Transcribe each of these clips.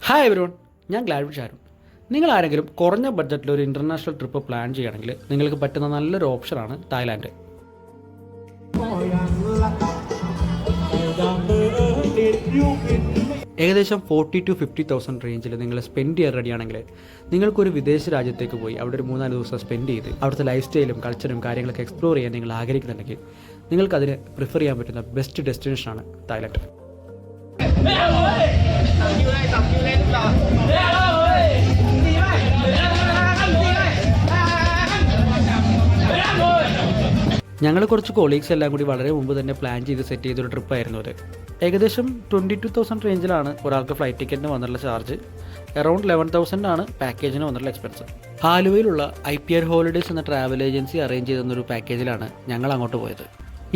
Hi everyone, ഞാൻ Gladwin Sharoon. നിങ്ങൾ ആരെങ്കിലും കുറഞ്ഞ ബഡ്ജറ്റിൽ ഒരു ഇൻ്റർനാഷണൽ ട്രിപ്പ് പ്ലാൻ ചെയ്യുകയാണെങ്കിൽ നിങ്ങൾക്ക് പറ്റുന്ന നല്ലൊരു ഓപ്ഷനാണ് തായ്ലാൻഡ്. ഏകദേശം 40,000 to 50,000 റേഞ്ചിൽ നിങ്ങൾ സ്പെൻഡ് ചെയ്യാൻ റെഡിയാണെങ്കിൽ നിങ്ങൾക്കൊരു വിദേശ രാജ്യത്തേക്ക് പോയി അവിടെ ഒരു 3-4 ദിവസം സ്പെൻഡ് ചെയ്ത് അവിടുത്തെ ലൈഫ് സ്റ്റൈലും കൾച്ചറും കാര്യങ്ങളൊക്കെ എക്സ്പ്ലോർ ചെയ്യാൻ നിങ്ങൾ ആഗ്രഹിക്കുന്നുണ്ടെങ്കിൽ നിങ്ങൾക്കതിന് പ്രിഫർ ചെയ്യാൻ പറ്റുന്ന ബെസ്റ്റ് ഡെസ്റ്റിനേഷനാണ് തായ്ലാൻഡ്. ഞങ്ങൾ കുറച്ച് കൊളീഗ്സ് എല്ലാം കൂടി വളരെ മുമ്പ് തന്നെ പ്ലാൻ ചെയ്ത് സെറ്റ് ചെയ്തൊരു ട്രിപ്പായിരുന്നു അത്. ഏകദേശം 22,000 റേഞ്ചിലാണ് ഒരാൾക്ക് ഫ്ലൈറ്റ് ടിക്കറ്റിന് വന്നിട്ടുള്ള ചാർജ്. അറൗണ്ട് 11,000 ആണ് പാക്കേജിന് വന്നിട്ടുള്ള എക്സ്പെൻസ്. ആലുവയിലുള്ള IPR ഹോളിഡേയ്സ് എന്ന ട്രാവൽ ഏജൻസി അറേഞ്ച് ചെയ്തെന്നൊരു പാക്കേജിലാണ് ഞങ്ങൾ അങ്ങോട്ട് പോയത്.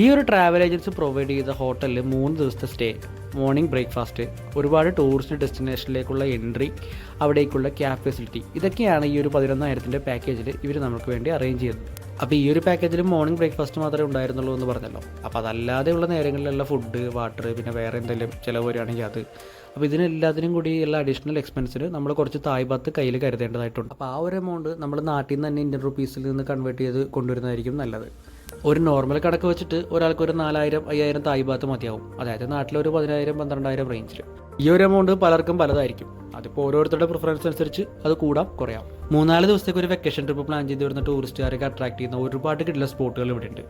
ഈ ഒരു ട്രാവൽ ഏജൻസി പ്രൊവൈഡ് ചെയ്ത ഹോട്ടലിൽ 3 ദിവസത്തെ സ്റ്റേ, മോർണിംഗ് ബ്രേക്ക്ഫാസ്റ്റ്, ഒരുപാട് ടൂറിസ്റ്റ് ഡെസ്റ്റിനേഷനിലേക്കുള്ള എൻട്രി, അവിടേക്കുള്ള ക്യാബ് ഫെസിലിറ്റി, ഇതൊക്കെയാണ് ഈ ഒരു 11,000 പാക്കേജിൽ ഇവർ നമുക്ക് വേണ്ടി അറേഞ്ച് ചെയ്തത്. അപ്പോൾ ഈ ഒരു പാക്കേജിൽ മോർണിംഗ് ബ്രേക്ക്ഫാസ്റ്റ് മാത്രമേ ഉണ്ടായിരുന്നുള്ളൂ എന്ന് പറഞ്ഞല്ലോ. അപ്പോൾ അതല്ലാതെയുള്ള നേരങ്ങളിലുള്ള ഫുഡ്, വാട്ടർ, പിന്നെ വേറെ എന്തെങ്കിലും ചിലവ് വരികയാണെങ്കിൽ അത്. അപ്പോൾ ഇതിനെല്ലാത്തിനും കൂടി ഉള്ള അഡീഷണൽ എക്സ്പെൻസിന് നമ്മൾ കുറച്ച് തായ് ബാത്ത് കയ്യിൽ കരുതേണ്ടതായിട്ടുണ്ട്. അപ്പോൾ ആ ഒരു എമൗണ്ട് നമ്മൾ നാട്ടിൽ നിന്ന് തന്നെ ഇന്ത്യൻ റുപ്പീസിൽ നിന്ന് കൺവേർട്ട് ചെയ്ത് കൊണ്ടുവരുന്നതായിരിക്കും നല്ലത്. ഒരു നോർമൽ കണക്ക് വെച്ചിട്ട് ഒരാൾക്ക് ഒരു 4,000-5,000 തായ് ബാത്ത് മതിയാവും. അതായത് നാട്ടിലൊരു 10,000-12,000 റേഞ്ചിൽ. ഈ ഒരു എമൗണ്ട് പലർക്കും പലതായിരിക്കും. അതിപ്പോൾ ഓരോരുത്തരുടെ പ്രിഫറൻസ് അനുസരിച്ച് അത് കൂടാം കുറയാം. 3-4 ദിവസത്തേക്ക് ഒരു വെക്കേഷൻ ട്രിപ്പ് പ്ലാൻ ചെയ്ത് വരുന്ന ടൂറിസ്റ്റുകാരൊക്കെ അട്രാക്ട് ചെയ്യുന്ന ഒരുപാട് കിട്ടുന്ന സ്പോട്ടുകൾ ഇവിടെ ഉണ്ട്.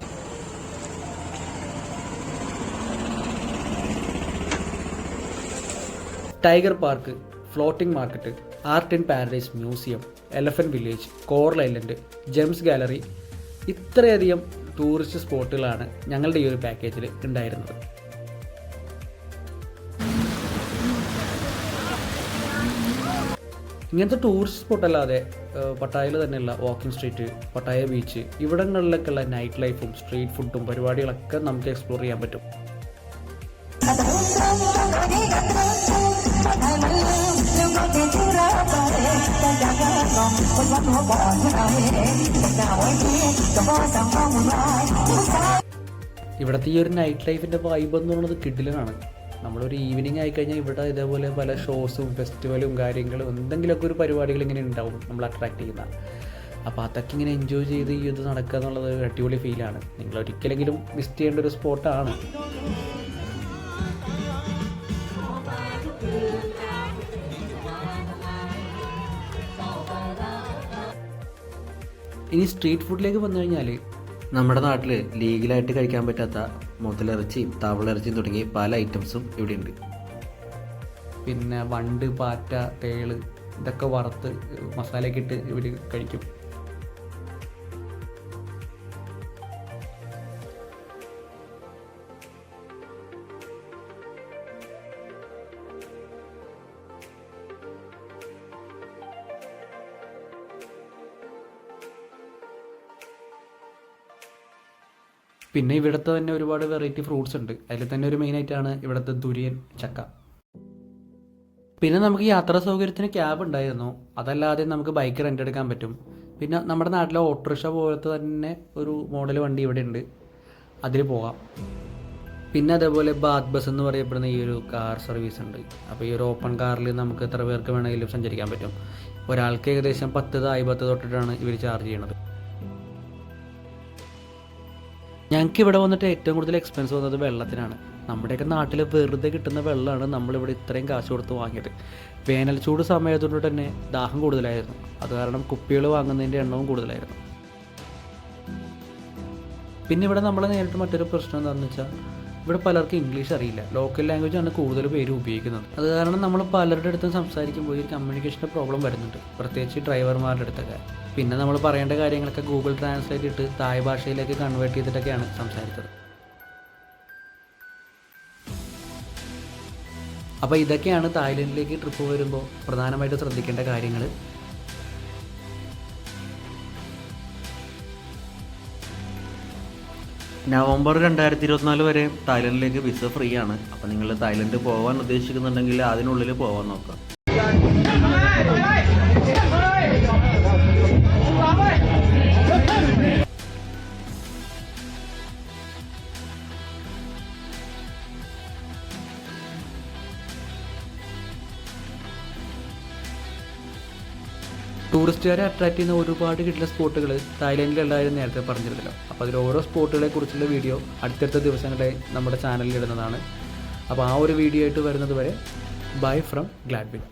Tiger park, floating market, art and paradise museum, elephant village, coral island, gems gallery, ഇത്രയധികം ടൂറിസ്റ്റ് സ്പോട്ടുകളാണ് ഞങ്ങളുടെ ഈ ഒരു പാക്കേജിൽ ഉണ്ടായിരുന്നത്. ഇങ്ങനത്തെ ടൂറിസ്റ്റ് സ്പോട്ടല്ലാതെ പട്ടായയിൽ തന്നെയുള്ള വാക്കിംഗ് സ്ട്രീറ്റ്, പട്ടായ ബീച്ച്, ഇവിടങ്ങളിലൊക്കെയുള്ള നൈറ്റ് ലൈഫും സ്ട്രീറ്റ് ഫുഡും പരിപാടികളൊക്കെ നമുക്ക് എക്സ്പ്ലോർ ചെയ്യാൻ പറ്റും. ഇവിടുത്തെ ഈ ഒരു നൈറ്റ് ലൈഫിൻ്റെ വൈബ് എന്ന് പറയുന്നത് കിഡിലനാണ്. നമ്മളൊരു ഈവനിങ് ആയിക്കഴിഞ്ഞാൽ ഇവിടെ ഇതേപോലെ പല ഷോസും ഫെസ്റ്റിവലും കാര്യങ്ങളും എന്തെങ്കിലുമൊക്കെ ഒരു പരിപാടികൾ ഇങ്ങനെ ഉണ്ടാവും നമ്മൾ അട്രാക്ട് ചെയ്യുന്ന. അപ്പോൾ അതൊക്കെ ഇങ്ങനെ എൻജോയ് ചെയ്ത് ഈ ഇത് നടക്കുക എന്നുള്ളത് ഒരു അടിപൊളി ഫീലാണ്. നിങ്ങൾ ഒരിക്കലെങ്കിലും മിസ് ചെയ്യേണ്ട ഒരു സ്പോട്ടാണ്. ഇനി സ്ട്രീറ്റ് ഫുഡിലേക്ക് വന്നു കഴിഞ്ഞാൽ നമ്മുടെ നാട്ടിൽ ലീഗലായിട്ട് കഴിക്കാൻ പറ്റാത്ത മുതലിറച്ചിയും തവളിറച്ചിയും തുടങ്ങി പല ഐറ്റംസും ഇവിടെയുണ്ട്. പിന്നെ വണ്ട്, പാറ്റ, തേള്, ഇതൊക്കെ വറുത്ത് മസാലയൊക്കെ ഇട്ട് ഇവർ കഴിക്കും. പിന്നെ ഇവിടുത്തെ തന്നെ ഒരുപാട് വെറൈറ്റി ഫ്രൂട്ട്സ് ഉണ്ട്. അതിൽ തന്നെ ഒരു മെയിനായിട്ടാണ് ഇവിടുത്തെ ദുരിയൻ ചക്ക. പിന്നെ നമുക്ക് യാത്രാ സൗകര്യത്തിന് ക്യാബ് ഉണ്ടായിരുന്നു. അതല്ലാതെ നമുക്ക് ബൈക്ക് റെൻ്റ് എടുക്കാൻ പറ്റും. പിന്നെ നമ്മുടെ നാട്ടിലെ ഓട്ടോറിക്ഷ പോലത്തെ തന്നെ ഒരു മോഡൽ വണ്ടി ഇവിടെ ഉണ്ട്, അതിൽ പോകാം. പിന്നെ അതേപോലെ ബാത്ത് ബസ് എന്ന് പറയപ്പെടുന്ന ഈ ഒരു കാർ സർവീസ് ഉണ്ട്. അപ്പോൾ ഈ ഒരു ഓപ്പൺ കാറിൽ നമുക്ക് എത്ര പേർക്ക് വേണമെങ്കിലും സഞ്ചരിക്കാൻ പറ്റും. ഒരാൾക്ക് ഏകദേശം 10 തായ് ബാത്ത് തൊട്ടിട്ടാണ് ഇവർ ചാർജ് ചെയ്യണത്. ഞങ്ങൾക്ക് ഇവിടെ വന്നിട്ട് ഏറ്റവും കൂടുതൽ എക്സ്പെൻസ് വന്നത് വെള്ളത്തിനാണ്. നമ്മുടെയൊക്കെ നാട്ടിൽ വെറുതെ കിട്ടുന്ന വെള്ളമാണ് നമ്മളിവിടെ ഇത്രയും കാശ് കൊടുത്ത് വാങ്ങിയത്. വേനൽ ചൂട് സമയത്തുകൊണ്ട് തന്നെ ദാഹം കൂടുതലായിരുന്നു. അത് കാരണം കുപ്പികൾ വാങ്ങുന്നതിൻ്റെ എണ്ണവും കൂടുതലായിരുന്നു. പിന്നെ ഇവിടെ നമ്മൾ നേരിട്ട് മറ്റൊരു പ്രശ്നം എന്താണെന്ന് വെച്ചാൽ ഇവിടെ പലർക്കും ഇംഗ്ലീഷ് അറിയില്ല. ലോക്കൽ ലാംഗ്വേജാണ് കൂടുതൽ പേര് ഉപയോഗിക്കുന്നത്. അത് കാരണം നമ്മൾ പലരുടെ അടുത്തും സംസാരിക്കുമ്പോൾ ഒരു കമ്മ്യൂണിക്കേഷൻ്റെ പ്രോബ്ലം വരുന്നുണ്ട്, പ്രത്യേകിച്ച് ഡ്രൈവർമാരുടെ അടുത്തൊക്കെ. പിന്നെ നമ്മൾ പറയേണ്ട കാര്യങ്ങളൊക്കെ ഗൂഗിൾ ട്രാൻസ്ലേറ്റ് ഇട്ട് തായ് ഭാഷയിലേക്ക് കൺവേർട്ട് ചെയ്തിട്ടൊക്കെയാണ് സംസാരിച്ചത്. അപ്പോൾ ഇതൊക്കെയാണ് തായ്ലൻഡിലേക്ക് ട്രിപ്പ് വരുമ്പോൾ പ്രധാനമായിട്ട് ശ്രദ്ധിക്കേണ്ട കാര്യങ്ങൾ. നവംബർ 2024 വരെ തായ്ലൻഡിലേക്ക് വിസ ഫ്രീ ആണ്. അപ്പോൾ നിങ്ങൾ തായ്ലൻഡ് പോകാൻ ഉദ്ദേശിക്കുന്നുണ്ടെങ്കിൽ അതിനുള്ളിൽ പോകാൻ നോക്കാം. ടൂറിസ്റ്റുകാരെ അട്രാക്റ്റ് ചെയ്യുന്ന ഒരുപാട് കിട്ടുന്ന സ്പോട്ടുകൾ തായ്ലൻഡിലുണ്ടായിരുന്നു നേരത്തെ പറഞ്ഞിരുന്നല്ലോ. അപ്പോൾ അതിൽ ഓരോ സ്പോട്ടുകളെ കുറിച്ചുള്ള വീഡിയോ അടുത്തടുത്ത ദിവസങ്ങളെ നമ്മുടെ ചാനലിൽ ഇടുന്നതാണ്. അപ്പോൾ ആ ഒരു വീഡിയോ ആയിട്ട് വരുന്നത് വരെ ബൈ ഫ്രം ഗ്ലാഡ്വിൻ.